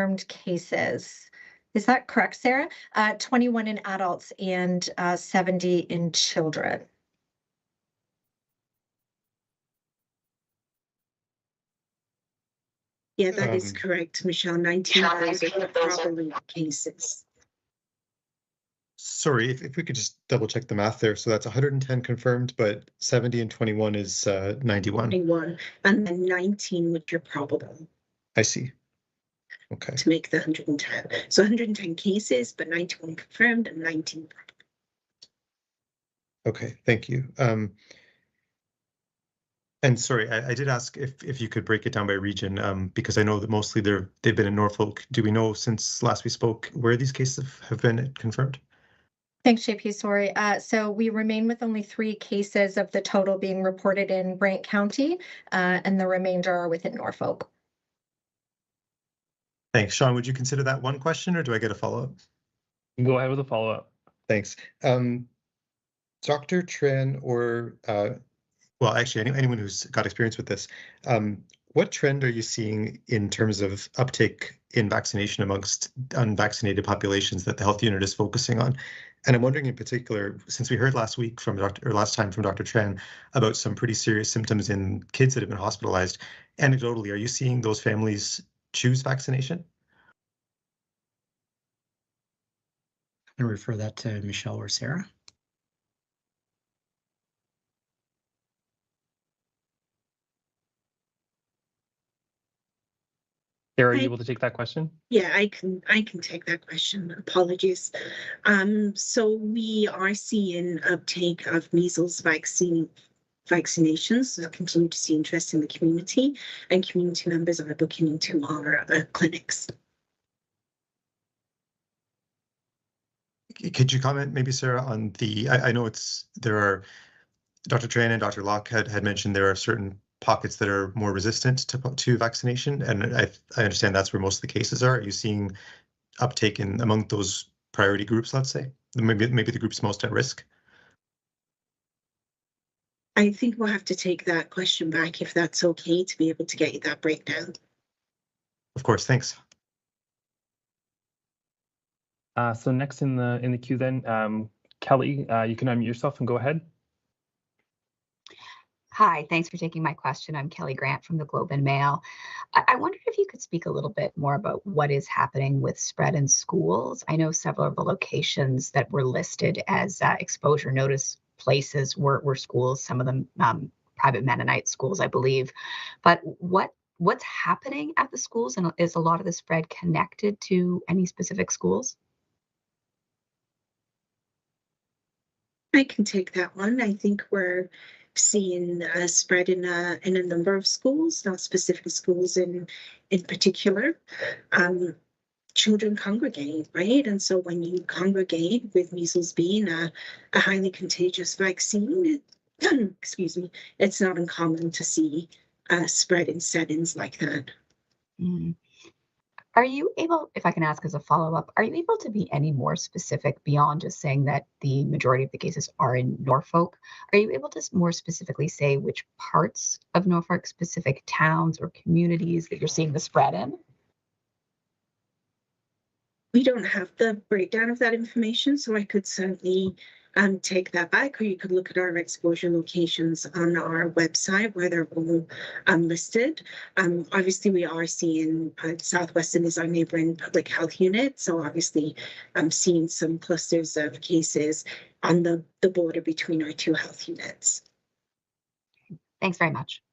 confirmed cases. Is that correct, Sarah? 21 in adults and 70 in children. Yeah, that is correct, Michelle. 19 of those are probably cases. Sorry, if we could just double check the math there. So that's 110 confirmed, but 70 and 21 is 91. 91, and then 19 which are probable. I see. Okay. To make the 110. So 110 cases, but 91 confirmed and 19 probable. Okay, thank you. And sorry, I did ask if you could break it down by region, because I know that mostly they've been in Norfolk. Do we know since last we spoke where these cases have been confirmed? Thanks, JP. Sorry. So we remain with only 3 cases of the total being reported in Brant County, and the remainder are within Norfolk. Thanks. Sean, would you consider that one question or do I get a follow-up? Go ahead with a follow-up. Thanks. Dr. Tran or, well, actually anyone who's got experience with this, what trend are you seeing in terms of uptake in vaccination amongst unvaccinated populations that the health unit is focusing on? And I'm wondering in particular, since we heard last time from Dr. Tran about some pretty serious symptoms in kids that have been hospitalized, anecdotally, are you seeing those families choose vaccination? I refer that to Michelle or Sarah. Sarah, are you able to take that question? Yeah, I can take that question. Apologies. So we are seeing uptake of measles vaccinations. So continue to see interest in the community, and community members are booking into our clinics. Could you comment maybe, Sarah, on I know there are, Dr. Tran and Dr. Locke had mentioned there are certain pockets that are more resistant to vaccination, and I understand that's where most of the cases are. Are you seeing uptake among those priority groups, let's say, maybe the groups most at risk? I think we'll have to take that question back if that's okay, to be able to get you that breakdown. Of course, thanks. So next in the queue then, Kelly, you can unmute yourself and go ahead. Hi, thanks for taking my question. I'm Kelly Grant from the Globe and Mail. I wondered if you could speak a little bit more about what is happening with spread in schools. I know several of the locations that were listed as exposure notice places were schools, some of them private Mennonite schools, I believe. But what's happening at the schools, and is a lot of the spread connected to any specific schools? I can take that one. I think we're seeing a spread in a number of schools, not specific schools in particular. Children congregate, right? And so when you congregate, with measles being a highly contagious vaccine, excuse me, it's not uncommon to see spread in settings like that. Mm. Are you able, if I can ask as a follow-up, are you able to be any more specific beyond just saying that the majority of the cases are in Norfolk? Are you able to more specifically say which parts of Norfolk, specific towns or communities that you're seeing the spread in? We don't have the breakdown of that information, so I could certainly take that back, or you could look at our exposure locations on our website where they're all listed. Obviously, we are seeing Southwestern is our neighboring public health unit, so obviously I'm seeing some clusters of cases on the border between our 2 health units. Thanks very much.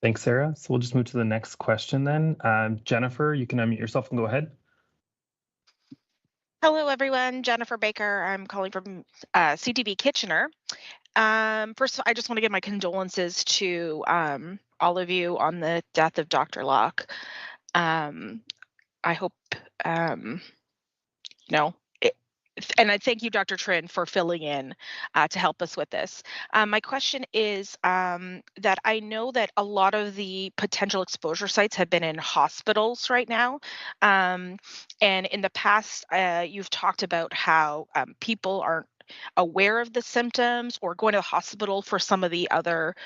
Thanks, Sarah. So we'll just move to the next question then. Jennifer, you can unmute yourself and go ahead. Hello, everyone. Jennifer Baker. I'm calling from CTV Kitchener. First, I just want to give my condolences to all of you on the death of Dr. Locke. I hope, and I thank you, Dr. Tran, for filling in to help us with this. My question is that I know that a lot of the potential exposure sites have been in hospitals right now. And in the past, you've talked about how people aren't aware of the symptoms or going to the hospital for some of the other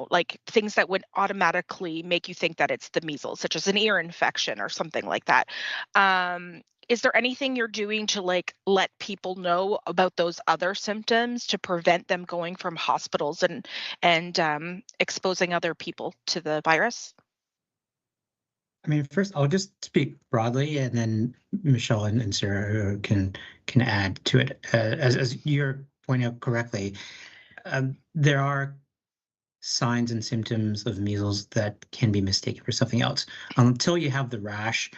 like things that would automatically make you think that it's the measles, such as an ear infection or something like that. Is there anything you're doing to like let people know about those other symptoms to prevent them going from hospitals and exposing other people to the virus? I mean, first, I'll just speak broadly, and then Michelle and Sarah can add to it. As you're pointing out correctly, there are signs and symptoms of measles that can be mistaken for something else. Until you have the rash,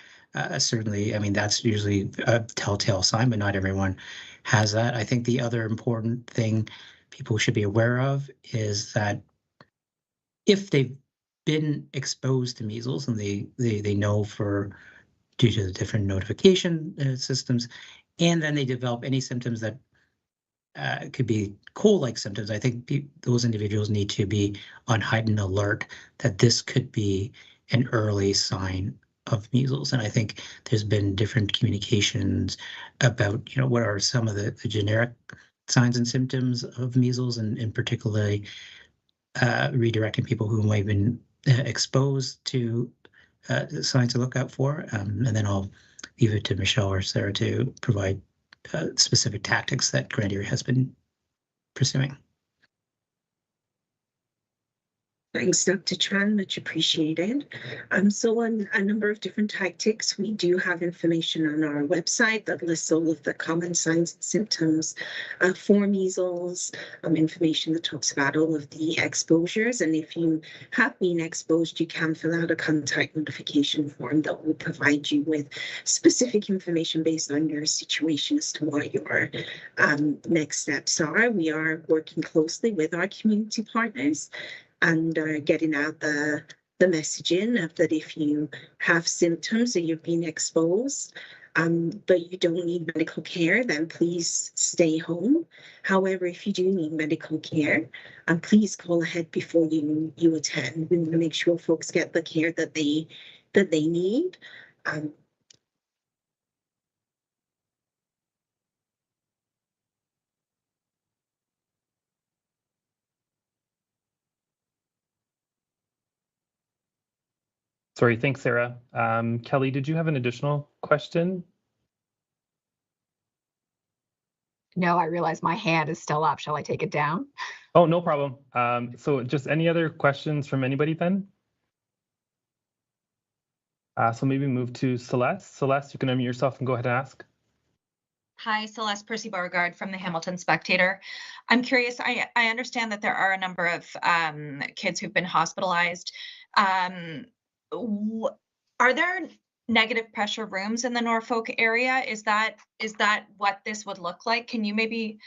certainly, I mean, that's usually a telltale sign, but not everyone has that. I think the other important thing people should be aware of is that if they've been exposed to measles and they know for due to the different notification systems, and then they develop any symptoms that could be cold-like symptoms, I think those individuals need to be on heightened alert that this could be an early sign of measles. And I think there's been different communications about, what are some of the generic signs and symptoms of measles, and particularly redirecting people who might have been exposed to signs to look out for. And then I'll leave it to Michelle or Sarah to provide specific tactics that Grand Erie has been pursuing. Thanks, Dr. Tran, much appreciated. So on a number of different tactics, we do have information on our website that lists all of the common signs and symptoms for measles, information that talks about all of the exposures. And if you have been exposed, you can fill out a contact notification form that will provide you with specific information based on your situation as to what your next steps are. We are working closely with our community partners and getting out the messaging of that if you have symptoms or you've been exposed, but you don't need medical care, then please stay home. However, if you do need medical care, please call ahead before you attend. We want to make sure folks get the care that they need. Sorry, thanks, Sarah. Kelly, did you have an additional question? No, I realize my hand is still up. Shall I take it down? Oh, no problem. So just any other questions from anybody then? So maybe move to Celeste. Celeste, you can unmute yourself and go ahead and ask. Hi, Celeste Percy-Beauregard from the Hamilton Spectator. I'm curious, I understand that there are a number of kids who've been hospitalized. Are there negative pressure rooms in the Norfolk area? Is that what this would look like? Can you maybe,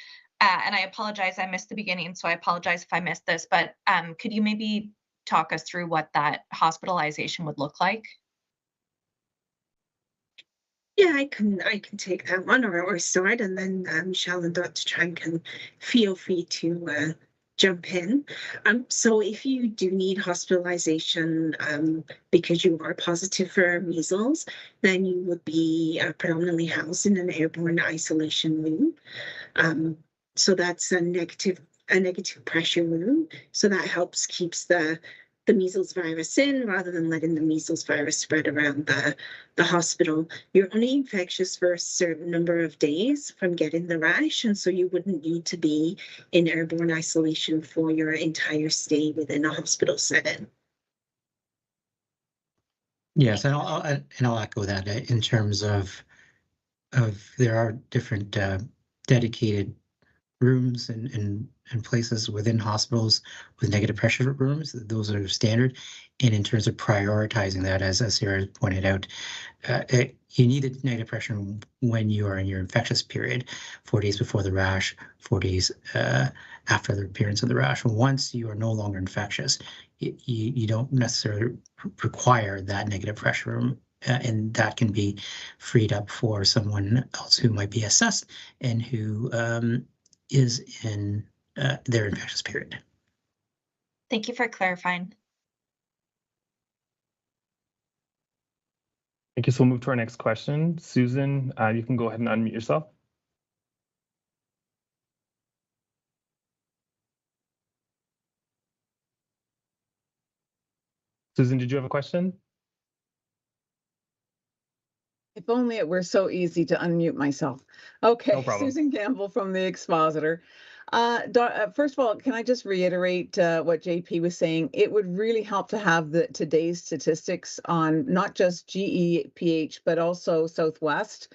and I apologize, I missed the beginning, so I apologize if I missed this, but could you maybe talk us through what that hospitalization would look like? Yeah, I can take that one or start, and then Michelle and Dr. Tran can feel free to jump in. So if you do need hospitalization because you are positive for measles, then you would be predominantly housed in an airborne isolation room. So that's a negative pressure room. So that helps keeps the measles virus in rather than letting the measles virus spread around the hospital. You're only infectious for a certain number of days from getting the rash, and so you wouldn't need to be in airborne isolation for your entire stay within a hospital setting. Yes, and I'll echo that in terms of there are different dedicated rooms and places within hospitals with negative pressure rooms. Those are standard. And in terms of prioritizing that, as Sarah pointed out, you need a negative pressure room when you are in your infectious period, 4 days before the rash, 4 days after the appearance of the rash. Once you are no longer infectious, you don't necessarily require that negative pressure room. And that can be freed up for someone else who might be assessed and who is in their infectious period. Thank you for clarifying. Thank you. So we'll move to our next question. Susan, you can go ahead and unmute yourself. Susan, did you have a question? If only it were so easy to unmute myself. Okay, No problem. Susan Campbell from the Expositor. First of all, can I just reiterate what JP was saying? It would really help to have today's statistics on not just GEPH, but also Southwestern,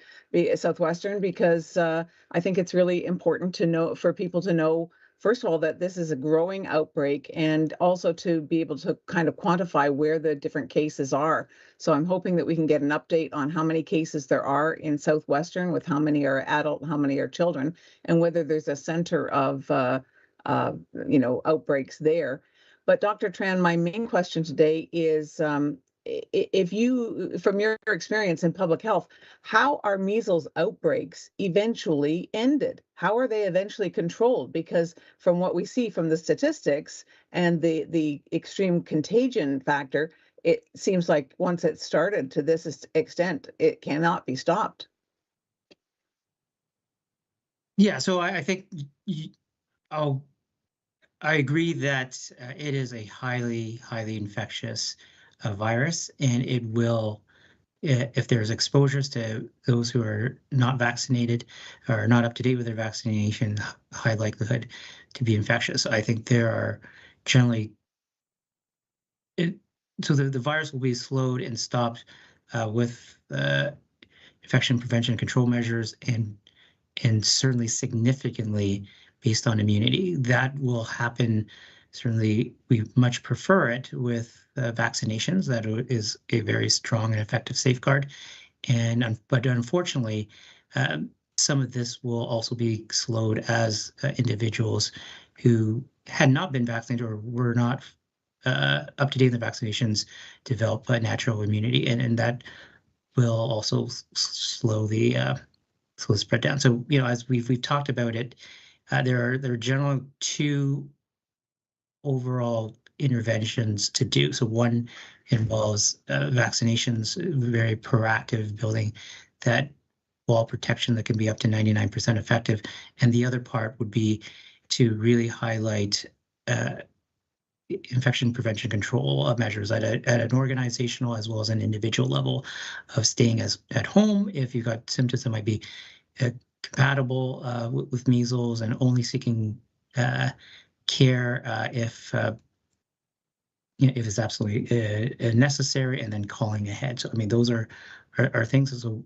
because I think it's really important to know, for people to know, first of all, that this is a growing outbreak, and also to be able to kind of quantify where the different cases are. So I'm hoping that we can get an update on how many cases there are in Southwestern, with how many are adult, how many are children, and whether there's a center of outbreaks there. But Dr. Tran, my main question today is, if you, from your experience in public health, how are measles outbreaks eventually ended? How are they eventually controlled? Because from what we see from the statistics and the extreme contagion factor, it seems like once it's started to this extent, it cannot be stopped. Yeah, so I think I agree that it is a highly infectious virus, and it will, if there's exposures to those who are not vaccinated or not up to date with their vaccination, high likelihood to be infectious. I think there are generally, so the virus will be slowed and stopped with infection prevention control measures, and certainly significantly based on immunity. That will happen. Certainly, we much prefer it with vaccinations. That is a very strong and effective safeguard. But unfortunately, some of this will also be slowed as individuals who had not been vaccinated or were not up to date in the vaccinations develop natural immunity, and that will also slow the spread down. So, as we've talked about it, there are generally two overall interventions to do. So one involves vaccinations, very proactive, building that wall protection that can be up to 99% effective. And the other part would be to really highlight infection prevention control measures at an organizational as well as an individual level, of staying at home if you've got symptoms that might be compatible with measles, and only seeking care if it's absolutely necessary, and then calling ahead. So, I mean, those are things. So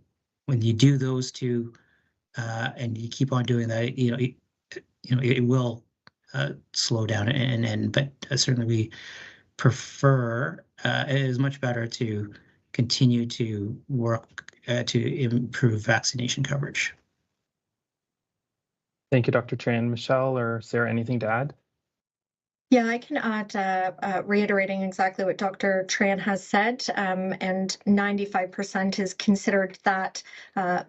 when you do those two, and you keep on doing that, it will slow down and end. But certainly, we prefer. It is much better to continue to work to improve vaccination coverage. Thank you, Dr. Tran. Michelle or Sarah, anything to add? Yeah, I can add, reiterating exactly what Dr. Tran has said, and 95% is considered that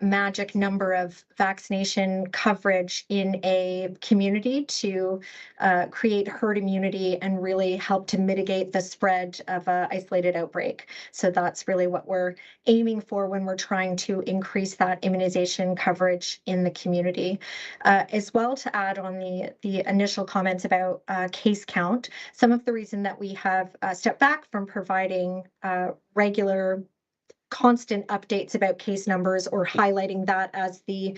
magic number of vaccination coverage in a community to create herd immunity and really help to mitigate the spread of an isolated outbreak. So that's really what we're aiming for when we're trying to increase that immunization coverage in the community. As well, to add on the initial comments about case count, some of the reason that we have stepped back from providing regular constant updates about case numbers or highlighting that as the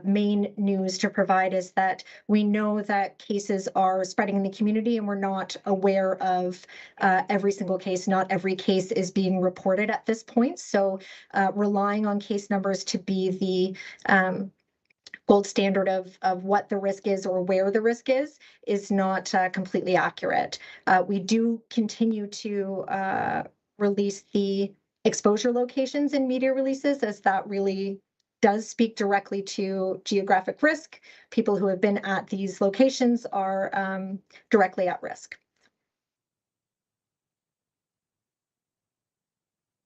main news to provide is that we know that cases are spreading in the community, and we're not aware of every single case. Not every case is being reported at this point. So relying on case numbers to be the gold standard of what the risk is or where the risk is not completely accurate. We do continue to release the exposure locations in media releases, as that really does speak directly to geographic risk. People who have been at these locations are directly at risk.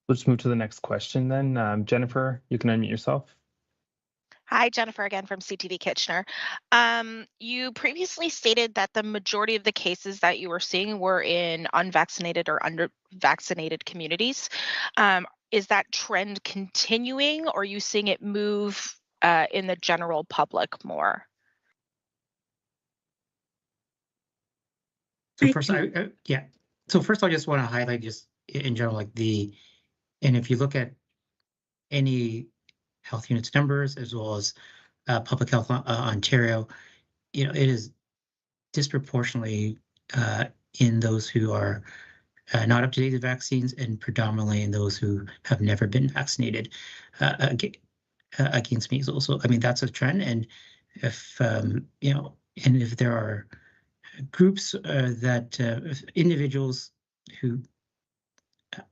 Let's move to the next question then. Jennifer, you can unmute yourself. Hi, Jennifer again from CTV Kitchener. You previously stated that the majority of the cases that you were seeing were in unvaccinated or under-vaccinated communities. Is that trend continuing, or are you seeing it move in the general public more? So first, So first, I just want to highlight just in general, like and if you look at any health units numbers as well as Public Health Ontario, it is disproportionately in those who are not up to date with vaccines, and predominantly in those who have never been vaccinated against measles. So, I mean, that's a trend. And if, and if there are groups if individuals who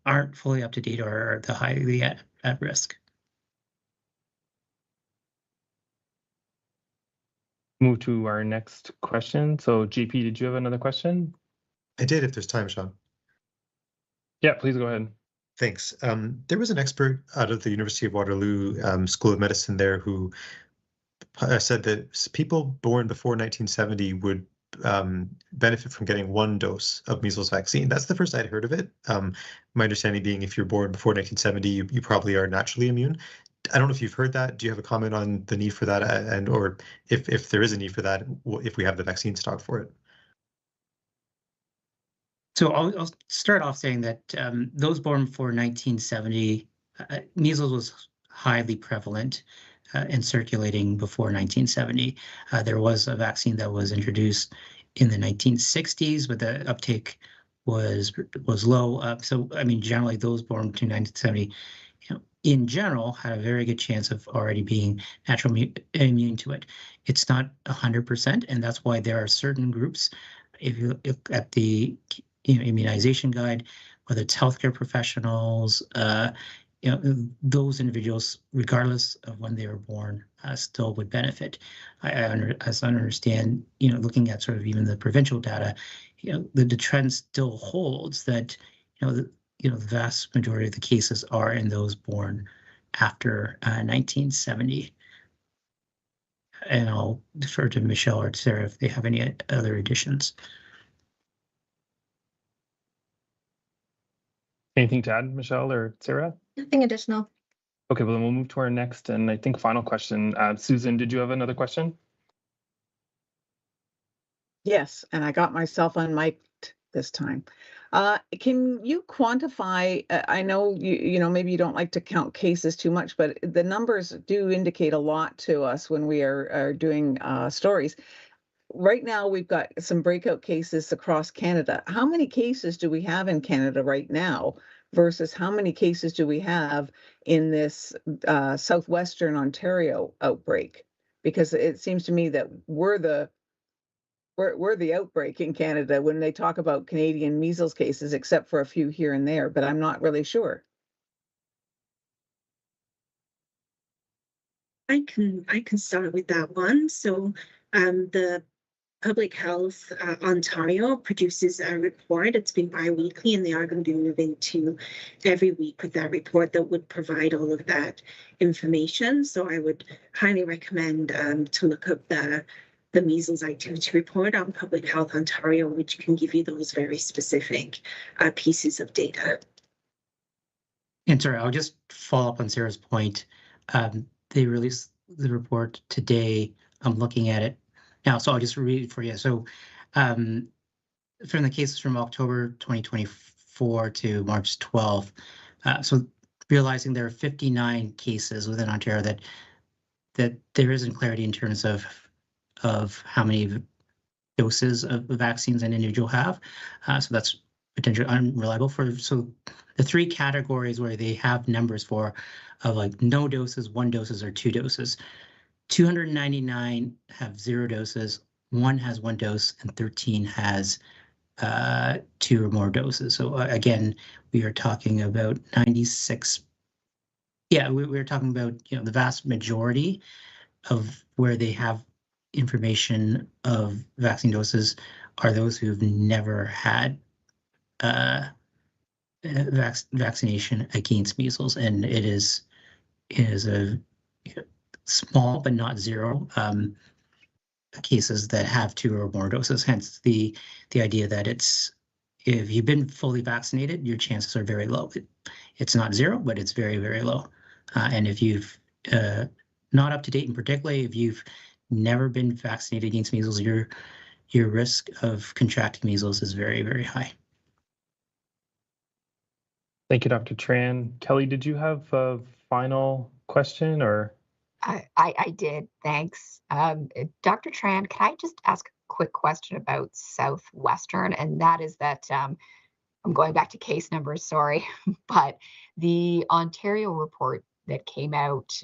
aren't fully up to date or are the highly at risk. Move to our next question. So JP, did you have another question? I did, if there's time, Sean. Yeah, please go ahead. Thanks. There was an expert out of the University of Waterloo School of Medicine there who said that people born before 1970 would benefit from getting 1 dose of measles vaccine. That's the first I'd heard of it. My understanding being if you're born before 1970, you probably are naturally immune. I don't know if you've heard that. Do you have a comment on the need for that, and or if there is a need for that, if we have the vaccine stock for it? So I'll start off saying that those born before 1970, measles was highly prevalent and circulating before 1970. There was a vaccine that was introduced in the 1960s, but the uptake was low. So I mean, generally, those born between 1970, in general, had a very good chance of already being naturally immune to it. It's not 100%, and that's why there are certain groups. If you look at the immunization guide, whether it's healthcare professionals, those individuals, regardless of when they were born, still would benefit. As I understand, looking at sort of even the provincial data, the trend still holds that, the vast majority of the cases are in those born after 1970. And I'll defer to Michelle or Sarah if they have any other additions. Anything to add, Michelle or Sarah? Nothing additional. Okay, well, then we'll move to our next and I think final question. Susan, did you have another question? Yes, and I got myself unmiked this time. Can you quantify, I know maybe you don't like to count cases too much, but the numbers do indicate a lot to us when we are doing stories. Right now, we've got some breakout cases across Canada. How many cases do we have in Canada right now versus how many cases do we have in this southwestern Ontario outbreak? Because it seems to me that we're the outbreak in Canada when they talk about Canadian measles cases, except for a few here and there, but I'm not really sure. I can start with that one. So the Public Health Ontario produces a report. It's been bi-weekly, and they are going to be moving to every week with that report that would provide all of that information. So I would highly recommend to look up the measles activity report on Public Health Ontario, which can give you those very specific pieces of data. And sorry, I'll just follow up on Sarah's point. They released the report today. I'm looking at it now, so I'll just read it for you. So from the cases from October 2024 to March 12th, so realizing there are 59 cases within Ontario that there isn't clarity in terms of how many doses of vaccines an individual have. So that's potentially unreliable so the 3 categories where they have numbers for of like no doses, 1 doses, or 2 doses. 299 have 0 doses, 1 has 1 dose, and 13 has 2 or more doses. So again, we are talking about 96. Yeah, we're talking about the vast majority of where they have information of vaccine doses are those who've never had vaccination against measles, and it is a small but not zero cases that have 2 or more doses. Hence the idea that if you've been fully vaccinated, your chances are very low. It's not 0, but it's very, very low. And if you've not up to date, and particularly if you've never been vaccinated against measles, your risk of contracting measles is very, very high. Thank you, Dr. Tran. Kelly, did you have a final question or? I did, thanks. Dr. Tran, can I just ask a quick question about Southwestern? And that is that I'm going back to case numbers, sorry, but the Ontario report that came out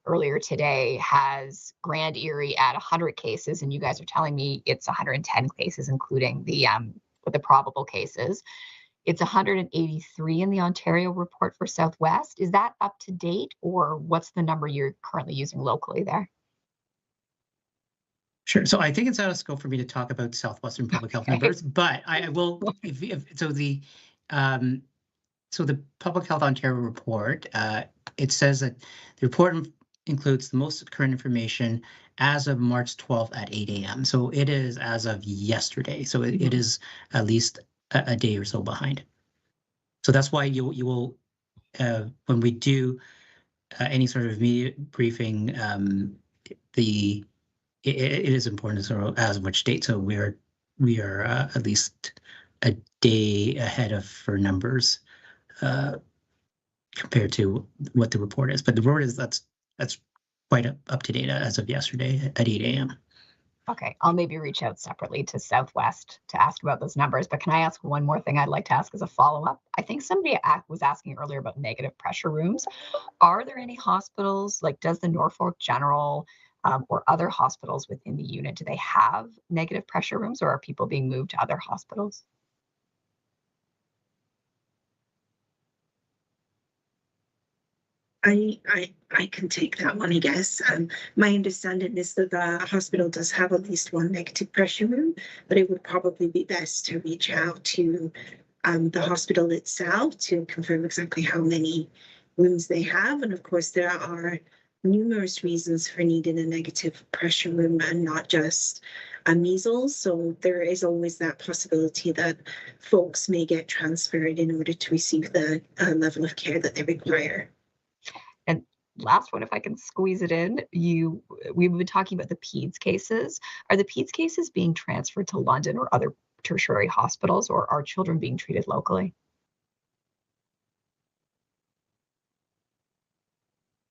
earlier today has Grand Erie at 100 cases, and you guys are telling me it's 110 cases, including the probable cases. It's 183 in the Ontario report for Southwest. Is that up to date, or what's the number you're currently using locally there? Sure. So I think it's out of scope for me to talk about Southwestern Public Health numbers, but I will. So the Public Health Ontario report, it says that the report includes the most current information as of March 12th at 8 a.m. So it is as of yesterday. So it is at least a day or so behind. So that's why you will when we do any sort of immediate briefing, it is important to sort of as of which date. So we are at least a day ahead of for numbers compared to what the report is. But the report is that's quite up to date as of yesterday at 8 a.m. Okay, I'll maybe reach out separately to Southwest to ask about those numbers. But can I ask one more thing I'd like to ask as a follow-up? I think somebody was asking earlier about negative pressure rooms. Are there any hospitals, like does the Norfolk General or other hospitals within the unit, do they have negative pressure rooms, or are people being moved to other hospitals? I can take that one, I guess. My understanding is that the hospital does have at least one negative pressure room, but it would probably be best to reach out to the hospital itself to confirm exactly how many rooms they have. And of course, there are numerous reasons for needing a negative pressure room and not just measles. So there is always that possibility that folks may get transferred in order to receive the level of care that they require. And last one, if I can squeeze it in, we've been talking about the PEDS cases. Are the PEDS cases being transferred to London or other tertiary hospitals, or are children being treated locally?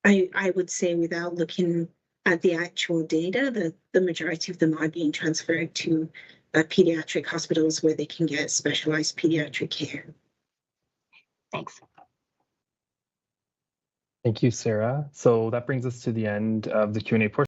I would say, without looking at the actual data, that the majority of them are being transferred to pediatric hospitals where they can get specialized pediatric care. Thanks. Thank you, Sarah. So that brings us to the end of the Q&A portion.